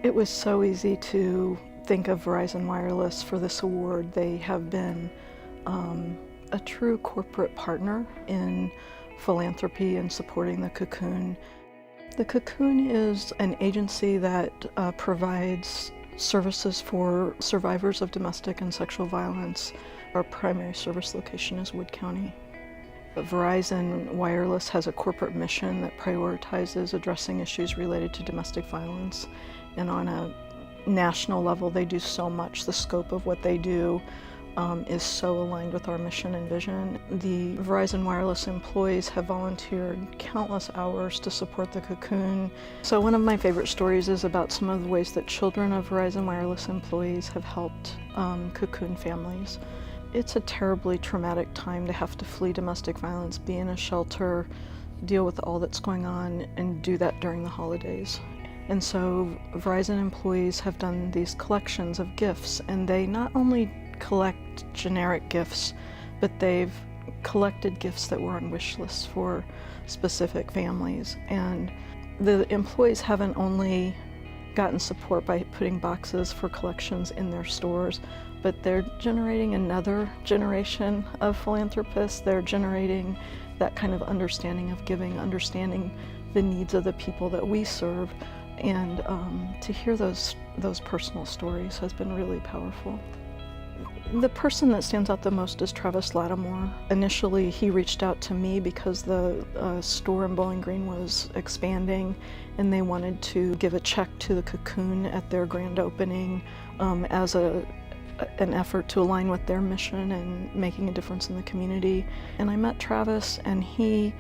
It was so easy to think of Verizon Wireless for this award. They have been a true corporate partner in philanthropy and supporting the Cocoon. The Cocoon is an agency that provides services for survivors of domestic and sexual violence. Our primary service location is Wood County. Verizon Wireless has a corporate mission that prioritizes addressing issues related to domestic violence, and on a national level they do so much. The scope of what they do is so aligned with our mission and vision. The Verizon Wireless employees have volunteered countless hours to support the Cocoon. So one of my favorite stories is about some of the ways that children of Verizon Wireless employees have helped Cocoon families. It's a terribly traumatic time to have to flee domestic violence, be in a shelter, deal with all that's going on, and do that during the holidays. And so Verizon employees have done these collections of gifts, and they not only collect generic gifts, but they've collected gifts that were on wish lists for specific families. And the employees haven't only gotten support by putting boxes for collections in their stores, but they're generating another generation of philanthropists. They're generating that kind of understanding of giving, understanding the needs of the people that we serve. And to hear those personal stories has been really powerful. The person that stands out the most is Travis Lattimore. Initially, he reached out to me because the store in Bowling Green was expanding, and they wanted to give a check to the Cocoon at their grand opening as an effort to align with their mission and making a difference in the community. And I met Travis, and he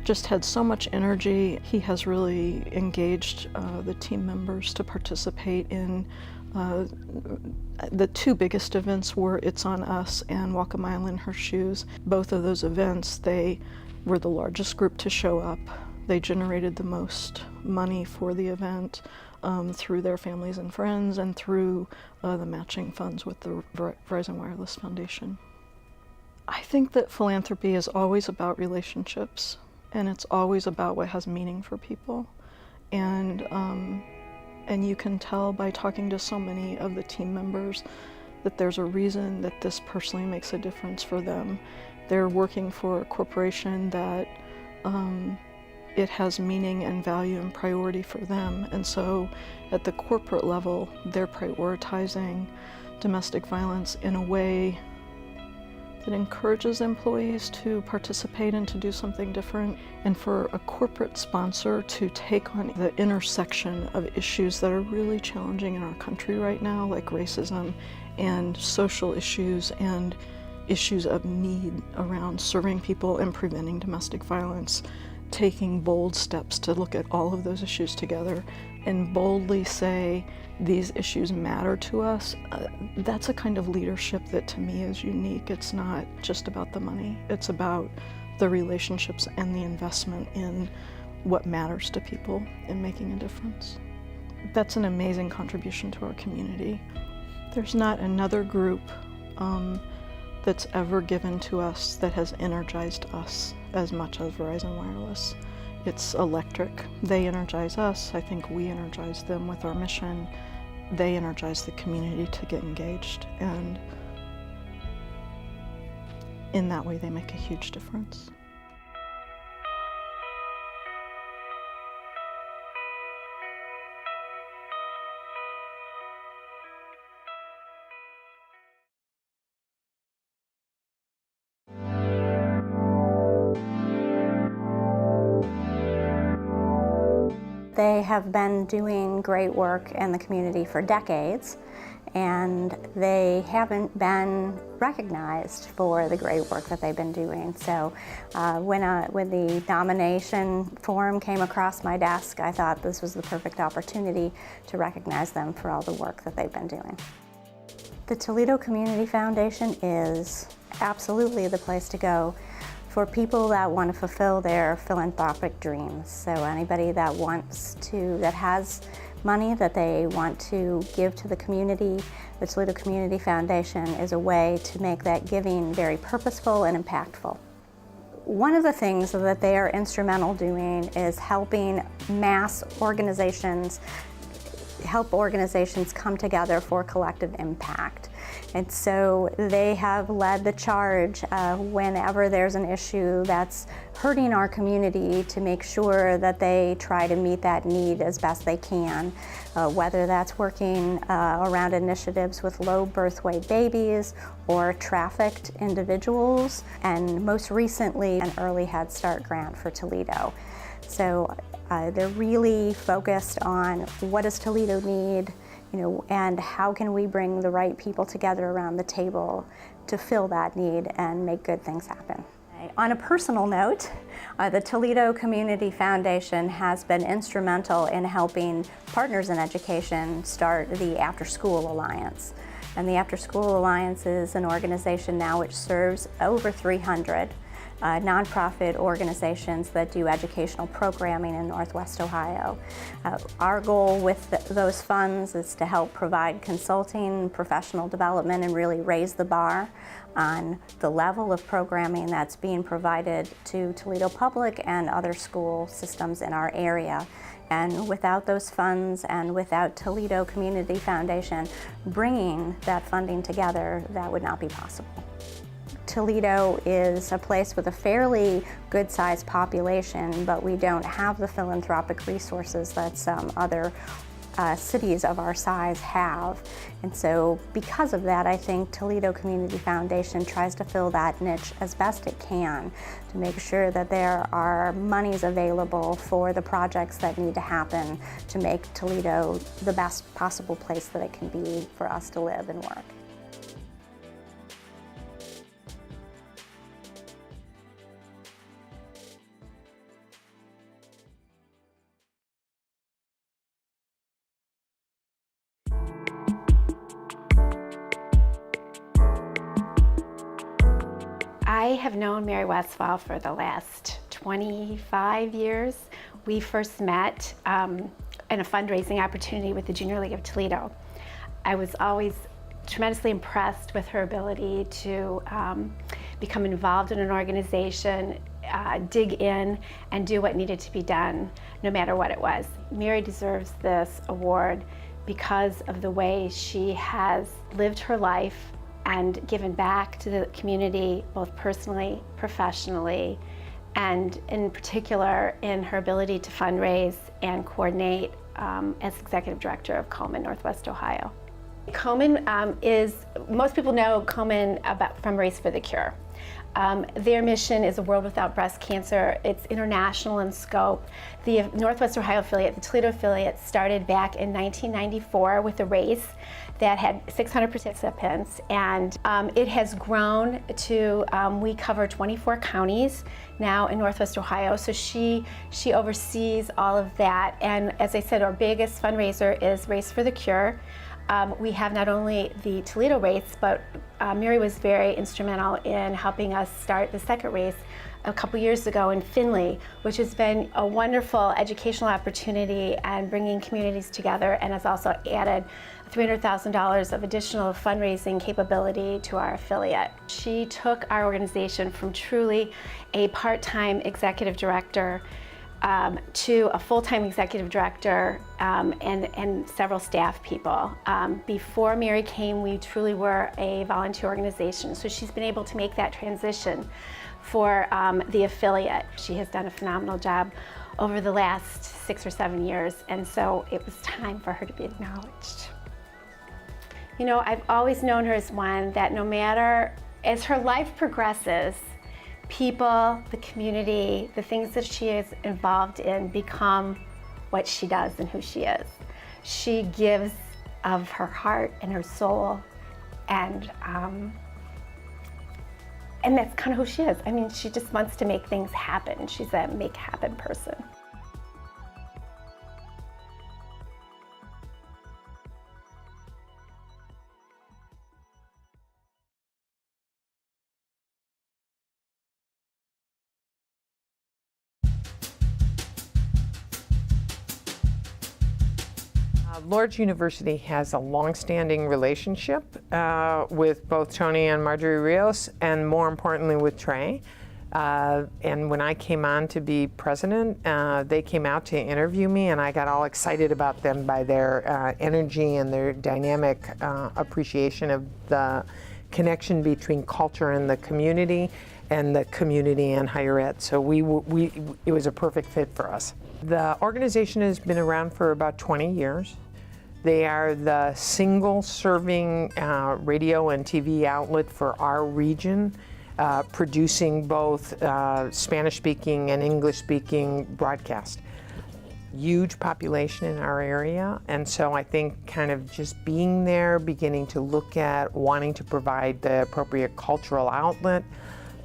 just had so much energy. He has really engaged the team members to participate in the two biggest events were It's on Us and Walk a Mile in Her Shoes. Both of those events, they were the largest group to show up. They generated the most money for the event through their families and friends and through the matching funds with the Verizon Wireless Foundation. I think that philanthropy is always about relationships, and it's always about what has meaning for people. And you can tell by talking to so many of the team members that there's a reason that this personally makes a difference for them. They're working for a corporation that it has meaning and value and priority for them. And so at the corporate level, they're prioritizing domestic violence in a way that encourages employees to participate and to do something different. And for a corporate sponsor to take on the intersection of issues that are really challenging in our country right now, like racism and social issues and issues of need around serving people and preventing domestic violence, taking bold steps to look at all of those issues together and boldly say, these issues matter to us, that's a kind of leadership that to me is unique. It's not just about the money, it's about the relationships and the investment in what matters to people and making a difference. That's an amazing contribution to our community. There's not another group that's ever given to us that has energized us as much as Verizon Wireless. It's electric. They energize us. I think we energize them with our mission. They energize the community to get engaged, and in that way they make a huge difference. They have been doing great work in the community for decades, and they haven't been recognized for the great work that they've been doing. So when the nomination form came across my desk, I thought this was the perfect opportunity to recognize them for all the work that they've been doing. The Toledo Community Foundation is absolutely the place to go for people that want to fulfill their philanthropic dreams. So anybody that has money that they want to give to the community, the Toledo Community Foundation is a way to make that giving very purposeful and impactful. One of the things that they are instrumental doing is helping mass organizations help organizations come together for collective impact. And so they have led the charge whenever there's an issue that's hurting our community to make sure that they try to meet that need as best they can, whether that's working around initiatives with low birth weight babies or trafficked individuals, and most recently an early Head Start grant for Toledo. So they're really focused on what does Toledo need, and how can we bring the right people together around the table to fill that need and make good things happen. On a personal note, the Toledo Community Foundation has been instrumental in helping Partners in Education start the After School Alliance. And the After School Alliance is an organization now which serves over 300 nonprofit organizations that do educational programming in Northwest Ohio. Our goal with those funds is to help provide consulting, professional development, and really raise the bar on the level of programming that's being provided to Toledo Public and other school systems in our area. And without those funds and without Toledo Community Foundation bringing that funding together, that would not be possible. Toledo is a place with a fairly good-sized population, but we don't have the philanthropic resources that some other cities of our size have. And so because of that, I think Toledo Community Foundation tries to fill that niche as best it can to make sure that there are monies available for the projects that need to happen to make Toledo the best possible place that it can be for us to live and work. I have known Mary Westphal for the last 25 years. We first met in a fundraising opportunity with the Junior League of Toledo. I was always tremendously impressed with her ability to become involved in an organization, dig in, and do what needed to be done, no matter what it was. Mary deserves this award because of the way she has lived her life and given back to the community, both personally, professionally, and in particular in her ability to fundraise and coordinate as Executive Director of Komen, Northwest Ohio. Komen most people know Komen from Race for the Cure. Their mission is a world without breast cancer. It's international in scope. The Northwest Ohio affiliate, the Toledo affiliate, started back in 1994 with a race that had 600 participants, and it has grown to, we cover 24 counties now in Northwest Ohio, so she oversees all of that. And as I said, our biggest fundraiser is Race for the Cure. We have not only the Toledo race, but Mary was very instrumental in helping us start the second race a couple years ago in Findlay, which has been a wonderful educational opportunity and bringing communities together, and has also added $300,000 of additional fundraising capability to our affiliate. She took our organization from truly a part-time executive director to a full-time executive director and several staff people. Before Mary came, we truly were a volunteer organization, so she's been able to make that transition for the affiliate. She has done a phenomenal job over the last 6 or 7 years, and so it was time for her to be acknowledged. You know, I've always known her as one that no matter, as her life progresses, people, the community, the things that she is involved in become what she does and who she is. She gives of her heart and her soul, and that's kind of who she is. I mean, she just wants to make things happen. She's a make happen person. Lourdes University has a long-standing relationship with both Tony and Marjorie Rios, and more importantly with Trey. And when I came on to be president, they came out to interview me, and I got all excited about them by their energy and their dynamic appreciation of the connection between culture and the community and higher ed. So it was a perfect fit for us. The organization has been around for about 20 years. They are the single serving radio and TV outlet for our region, producing both Spanish-speaking and English-speaking broadcast. Huge population in our area, and so I think kind of just being there, beginning to look at wanting to provide the appropriate cultural outlet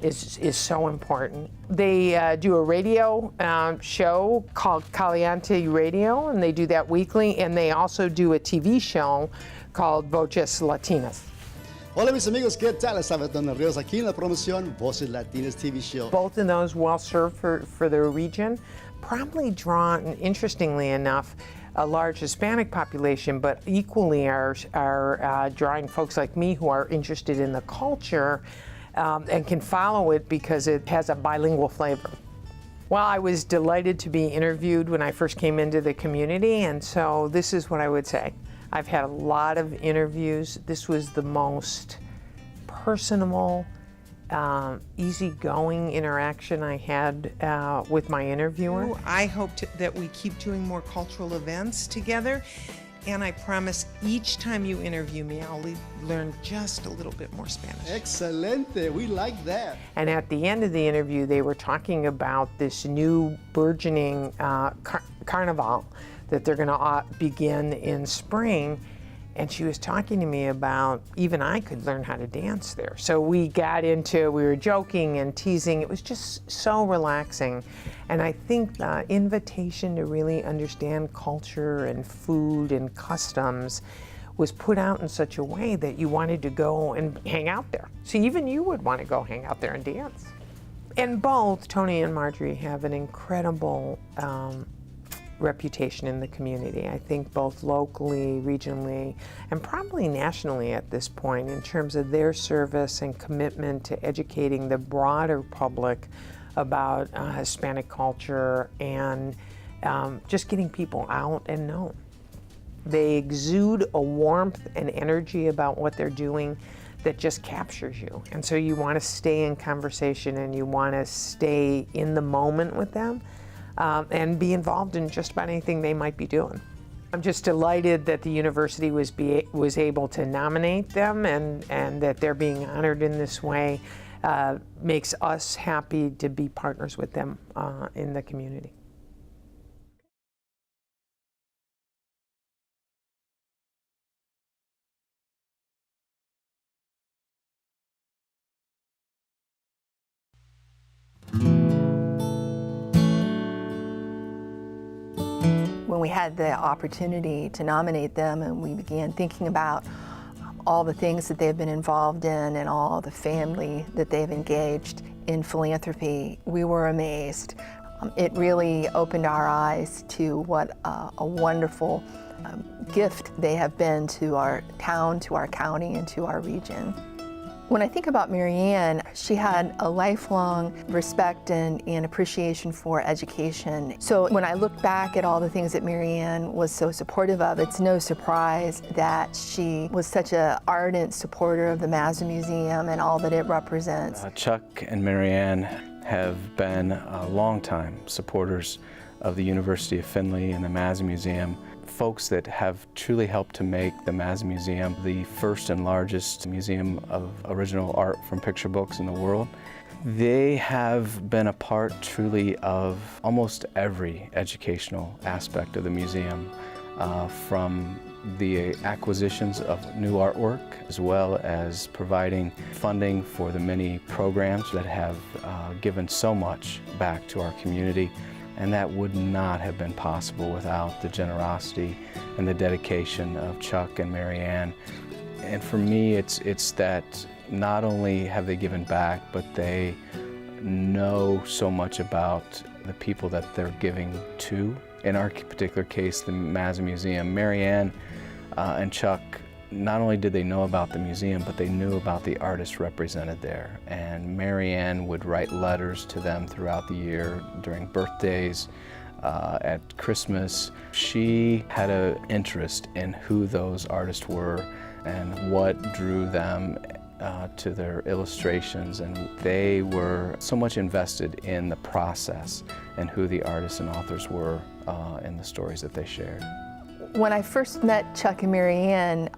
is so important. They do a radio show called Caliente Radio, and they do that weekly, and they also do a TV show called Voces Latinas. Hola mis amigos, ¿qué tal? Estaba Don Rios aquí en la promoción Voces Latinas TV show. Both of those well served for their region, probably drawn, interestingly enough, a large Hispanic population, but equally are drawing folks like me who are interested in the culture and can follow it because it has a bilingual flavor. Well, I was delighted to be interviewed when I first came into the community, and so this is what I would say. I've had a lot of interviews. This was the most personable, easygoing interaction I had with my interviewer. I hope that we keep doing more cultural events together, and I promise each time you interview me, I'll learn just a little bit more Spanish. Excelente, we like that. And at the end of the interview, they were talking about this new burgeoning carnival that they're going to begin in spring. And she was talking to me about even I could learn how to dance there. So we were joking and teasing. It was just so relaxing. And I think the invitation to really understand culture and food and customs was put out in such a way that you wanted to go and hang out there. So even you would want to go hang out there and dance. And both Tony and Marjorie have an incredible reputation in the community. I think both locally, regionally, and probably nationally at this point in terms of their service and commitment to educating the broader public about Hispanic culture and just getting people out and known. They exude a warmth and energy about what they're doing that just captures you. And so you want to stay in conversation and you want to stay in the moment with them. And be involved in just about anything they might be doing. I'm just delighted that the university was able to nominate them and that they're being honored in this way. Makes us happy to be partners with them in the community. When we had the opportunity to nominate them and we began thinking about all the things that they've been involved in and all the family that they've engaged in philanthropy, we were amazed. It really opened our eyes to what a wonderful gift they have been to our town, to our county, and to our region. When I think about Mariann, she had a lifelong respect and appreciation for education. So when I look back at all the things that Mariann was so supportive of, it's no surprise that she was such an ardent supporter of the Mazza Museum and all that it represents. Chuck and Mariann have been longtime supporters of the University of Findlay and the Mazza Museum. Folks that have truly helped to make the Mazza Museum the first and largest museum of original art from picture books in the world. They have been a part truly of almost every educational aspect of the museum, from the acquisitions of new artwork as well as providing funding for the many programs that have given so much back to our community. And that would not have been possible without the generosity and the dedication of Chuck and Mariann. And for me, it's that not only have they given back, but they know so much about the people that they're giving to. In our particular case, the Mazza Museum, Mariann and Chuck not only did they know about the museum, but they knew about the artists represented there. And Mariann would write letters to them throughout the year, during birthdays, at Christmas. She had an interest in who those artists were and what drew them to their illustrations, and they were so much invested in the process and who the artists and authors were in the stories that they shared. When I first met Chuck and Mariann,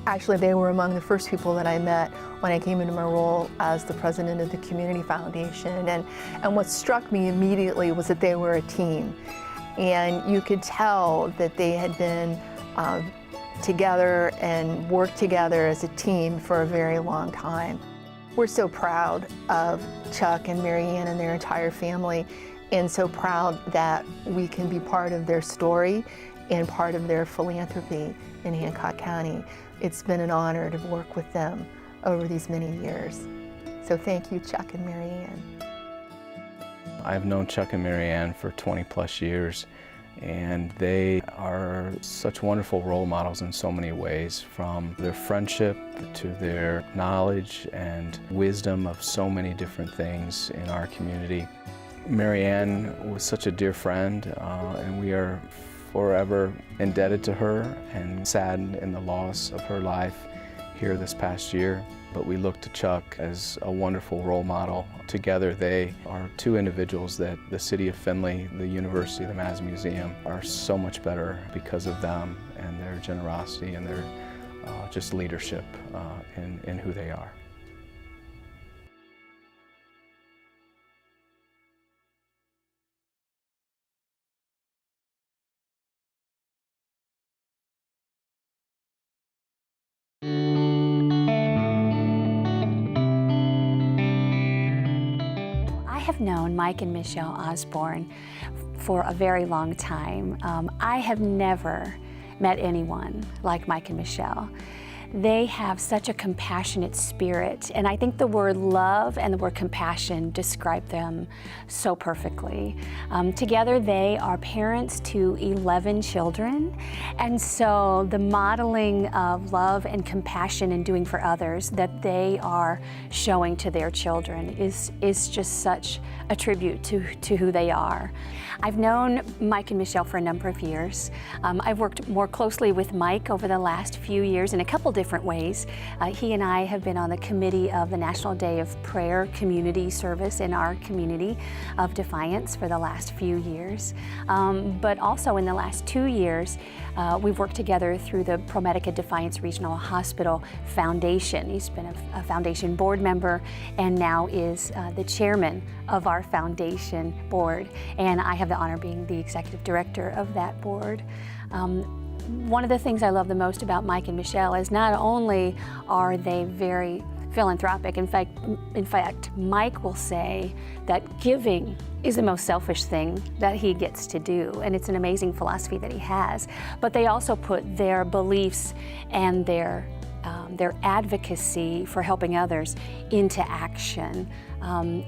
actually they were among the first people that I met when I came into my role as the president of the Community Foundation. And what struck me immediately was that they were a team. And you could tell that they had been together and worked together as a team for a very long time. We're so proud of Chuck and Mariann and their entire family, and so proud that we can be part of their story and part of their philanthropy in Hancock County. It's been an honor to work with them over these many years. So thank you, Chuck and Mariann. I've known Chuck and Mariann for 20+ years, and they are such wonderful role models in so many ways, from their friendship to their knowledge and wisdom of so many different things in our community. Mariann was such a dear friend, and we are forever indebted to her and saddened in the loss of her life here this past year. But we look to Chuck as a wonderful role model. Together they are two individuals that the City of Findlay, the University, the Mass Museum are so much better because of them and their generosity and their just leadership in who they are. I have known Mike and Michelle Osborne for a very long time. I have never met anyone like Mike and Michelle. They have such a compassionate spirit, and I think the word love and the word compassion describe them so perfectly. Together they are parents to 11 children, and so the modeling of love and compassion and doing for others that they are showing to their children is just such a tribute to who they are. I've known Mike and Michelle for a number of years. I've worked more closely with Mike over the last few years in a couple different ways. He and I have been on the committee of the National Day of Prayer community service in our community of Defiance for the last few years. But also in the last 2 years, we've worked together through the ProMedica Defiance Regional Hospital Foundation. He's been a foundation board member and now is the chairman of our foundation board. And I have the honor of being the executive director of that board. One of the things I love the most about Mike and Michelle is not only are they very philanthropic, in fact, Mike will say that giving is the most selfish thing that he gets to do, and it's an amazing philosophy that he has. But they also put their beliefs and their advocacy for helping others into action.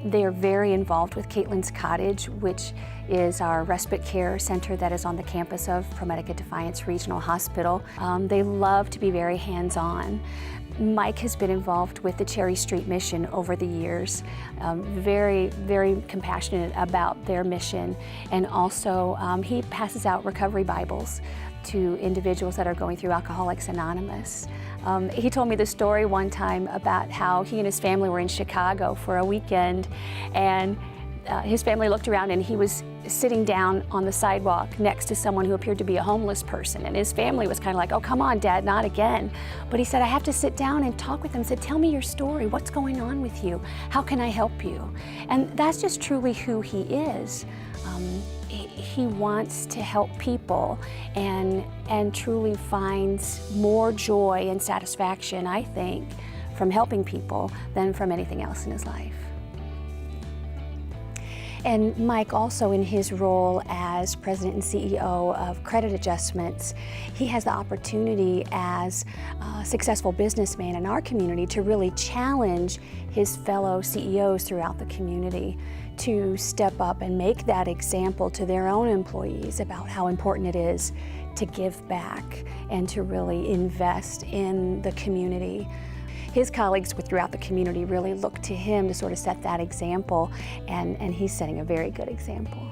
They are very involved with Caitlin's Cottage, which is our respite care center that is on the campus of ProMedica Defiance Regional Hospital. They love to be very hands-on. Mike has been involved with the Cherry Street Mission over the years, very, very compassionate about their mission, and also he passes out recovery Bibles to individuals that are going through Alcoholics Anonymous. He told me the story one time about how he and his family were in Chicago for a weekend, and his family looked around and he was sitting down on the sidewalk next to someone who appeared to be a homeless person, and his family was kind of like, "Oh, come on, Dad, not again." But he said, "I have to sit down and talk with them." He said, "Tell me your story. What's going on with you? How can I help you?" And that's just truly who he is. He wants to help people and truly finds more joy and satisfaction, I think, from helping people than from anything else in his life. And Mike also, in his role as president and CEO of Credit Adjustments, he has the opportunity as a successful businessman in our community to really challenge his fellow CEOs throughout the community to step up and make that example to their own employees about how important it is to give back and to really invest in the community. His colleagues throughout the community really look to him to sort of set that example, and he's setting a very good example.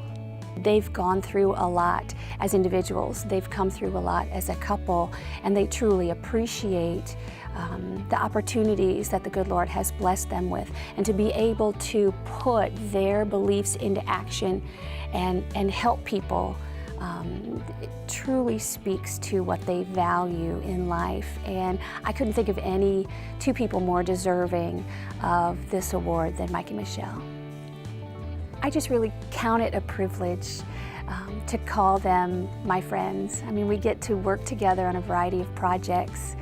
They've gone through a lot as individuals, they've come through a lot as a couple, and they truly appreciate the opportunities that the good Lord has blessed them with, and to be able to put their beliefs into action and help people. It truly speaks to what they value in life, and I couldn't think of any two people more deserving of this award than Mike and Michelle. I just really count it a privilege to call them my friends. I mean, we get to work together on a variety of projects,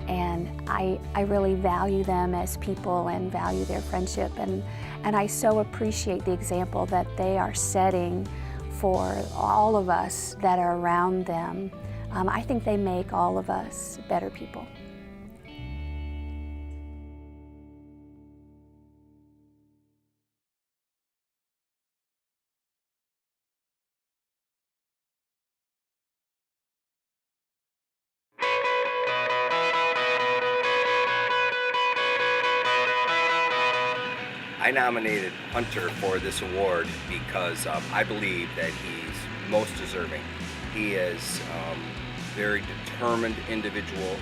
and I really value them as people and value their friendship, and I so appreciate the example that they are setting for all of us that are around them. I think they make all of us better people. I nominated Hunter for this award because I believe that he's most deserving. He is a very determined individual.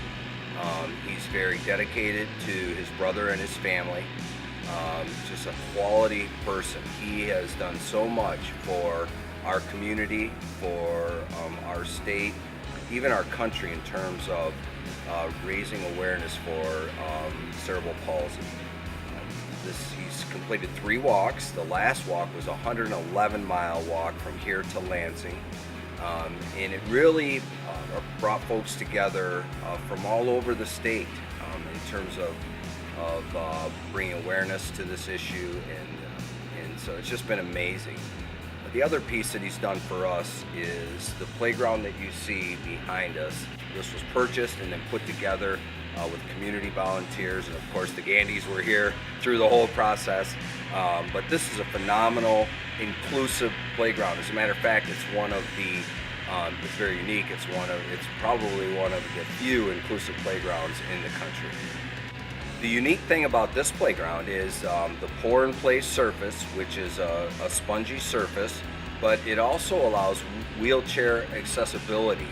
He's very dedicated to his brother and his family. Just a quality person. He has done so much for our community, for our state, even our country in terms of raising awareness for cerebral palsy. He's completed 3 walks. The last walk was a 111-mile walk from here to Lansing. And it really brought folks together from all over the state in terms of bringing awareness to this issue, and so it's just been amazing. The other piece that he's done for us is the playground that you see behind us. This was purchased and then put together with community volunteers, and of course the Gandees were here through the whole process. But this is a phenomenal, inclusive playground. As a matter of fact, it's one of the, it's very unique. It's probably one of the few inclusive playgrounds in the country. The unique thing about this playground is the pour-in-place surface, which is a spongy surface, but it also allows wheelchair accessibility.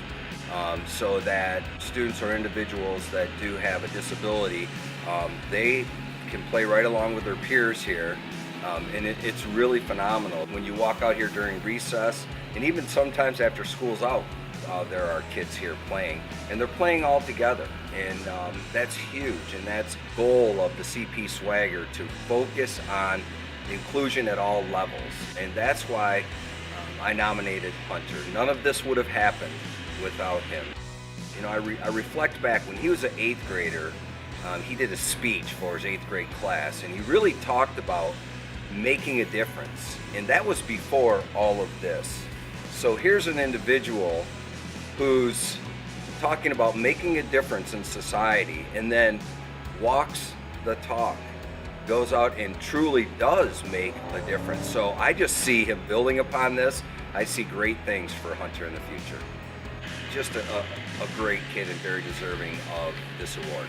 So that students or individuals that do have a disability, they can play right along with their peers here, and it's really phenomenal. When you walk out here during recess, and even sometimes after school's out, there are kids here playing, and they're playing all together, and that's huge, and that's the goal of the CP Swagger, to focus on inclusion at all levels, and that's why I nominated Hunter. None of this would have happened without him. You know, I reflect back when he was an 8th grader, he did a speech for his 8th grade class, and he really talked about making a difference, and that was before all of this. So here's an individual who's talking about making a difference in society, and then walks the talk, goes out and truly does make a difference. So I just see him building upon this. I see great things for Hunter in the future. Just a great kid and very deserving of this award.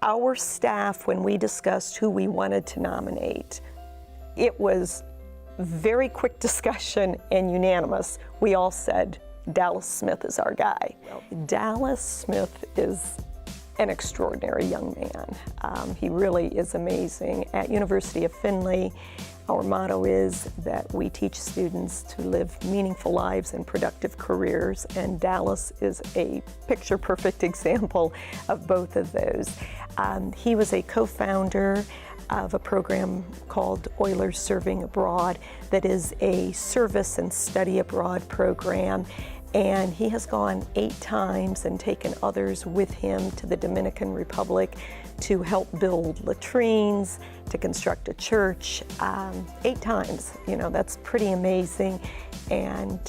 Our staff, when we discussed who we wanted to nominate, it was very quick discussion and unanimous. We all said Dallas Smith is our guy. Dallas Smith is an extraordinary young man. He really is amazing. At University of Findlay, our motto is that we teach students to live meaningful lives and productive careers, and Dallas is a picture-perfect example of both of those. He was a co-founder of a program called Oilers Serving Abroad that is a service and study abroad program And he has gone 8 times and taken others with him to the Dominican Republic to help build latrines, to construct a church, 8 times. You know, that's pretty amazing. And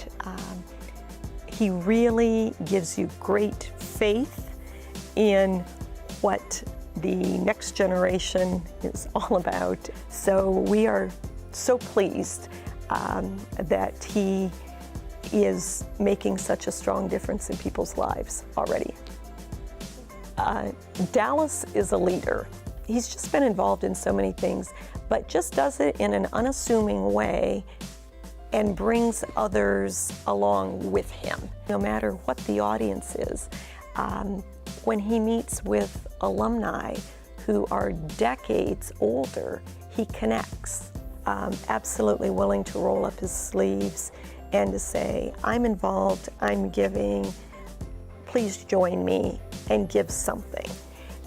he really gives you great faith in what the next generation is all about. So we are so pleased that he is making such a strong difference in people's lives already. Dallas is a leader. He's just been involved in so many things, but just does it in an unassuming way and brings others along with him, no matter what the audience is. When he meets with alumni who are decades older, he connects, absolutely willing to roll up his sleeves and to say, I'm involved, I'm giving, please join me and give something.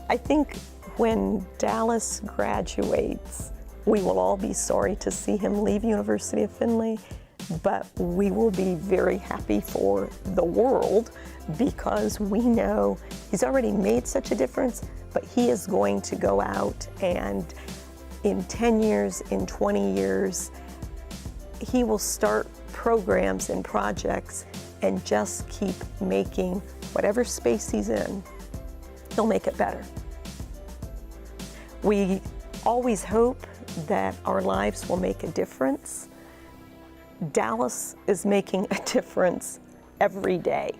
I think when Dallas graduates, we will all be sorry to see him leave University of Findlay, but we will be very happy for the world because we know he's already made such a difference, but he is going to go out and in 10 years, in 20 years, he will start programs and projects and just keep making whatever space he's in, he'll make it better. We always hope that our lives will make a difference. Dallas is making a difference every day.